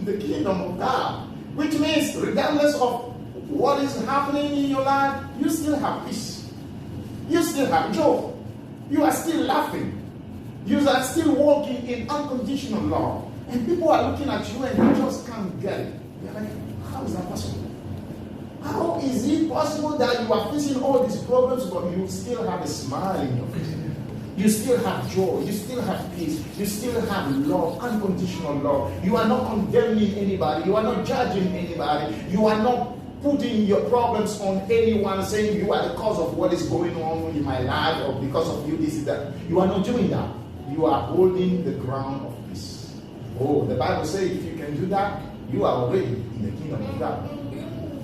the kingdom of God. Which means, regardless of what is happening in your life, you still have peace. You still have joy. You are still laughing. You are still walking in unconditional love. And people are looking at you and you just can't get it. You're like, how is that possible? How is it possible that you are facing all these problems but you still have a smile in your face? You still have joy. You still have peace. You still have love, unconditional love. You are not condemning anybody. You are not judging anybody. You are not putting your problems on anyone, saying you are the cause of what is going on in my life or because of you, this is that. You are not doing that. You are holding the ground of peace. Oh, the Bible says if you can do that, you are already in the kingdom of God.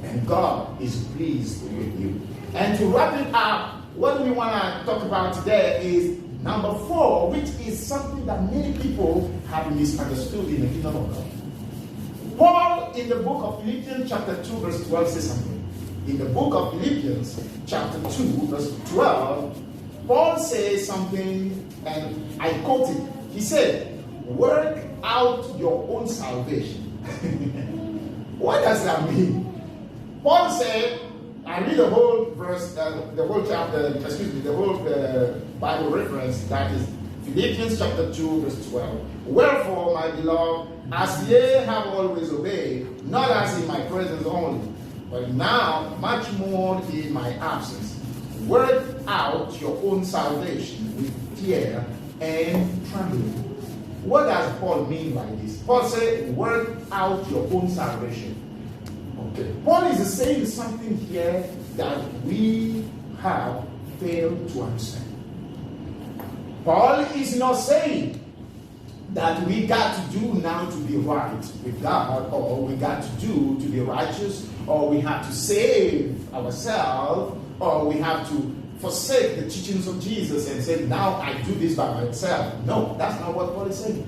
And God is pleased with you. And to wrap it up, what we want to talk about today is number 4, which is something that many people have misunderstood in the kingdom of God. Paul, in the book of Philippians chapter 2, verse 12, says something. In the book of Philippians chapter 2, verse 12, Paul says something, and I quote it. He said, work out your own salvation. What does that mean? Paul said, I read the whole verse, the whole chapter, the whole Bible reference, that is Philippians chapter 2, verse 12. Wherefore, my beloved, as ye have always obeyed, not as in my presence only, but now much more in my absence, work out your own salvation with fear and trembling. What does Paul mean by this? Paul said, work out your own salvation. Okay. Paul is saying something here that we have failed to understand. Paul is not saying that we got to do now to be right with God, or we got to do to be righteous, or we have to save ourselves, or we have to forsake the teachings of Jesus and say, now I do this by myself. No, that's not what Paul is saying.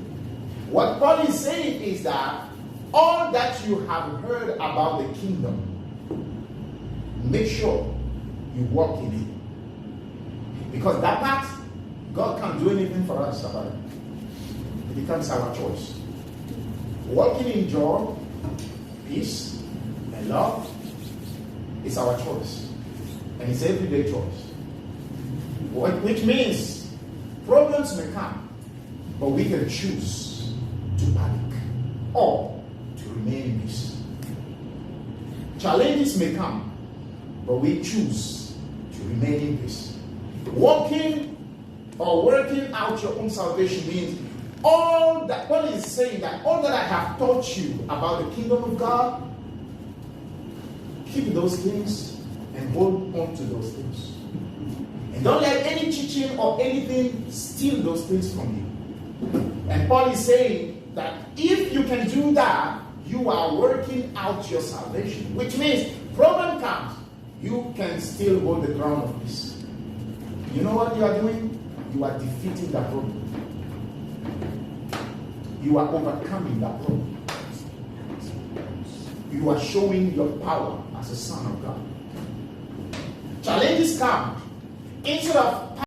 What Paul is saying is that all that you have heard about the kingdom, make sure you walk in it. Because that part, God can't do anything for us about it. It becomes our choice. Walking in joy, peace, and love is our choice. And it's everyday choice. Which means problems may come, but we can choose to panic or to remain in peace. Challenges may come, but we choose to remain in peace. Walking or working out your own salvation means all that, Paul is saying that all that I have taught you about the kingdom of God, keep those things and hold on to those things. And don't let any teaching or anything steal those things from you. And Paul is saying that if you can do that, you are working out your salvation. Which means, problem comes, you can still hold the ground of peace. You know what you are doing? You are defeating that problem. You are overcoming that problem. You are showing your power as a son of God. Challenges come. Instead of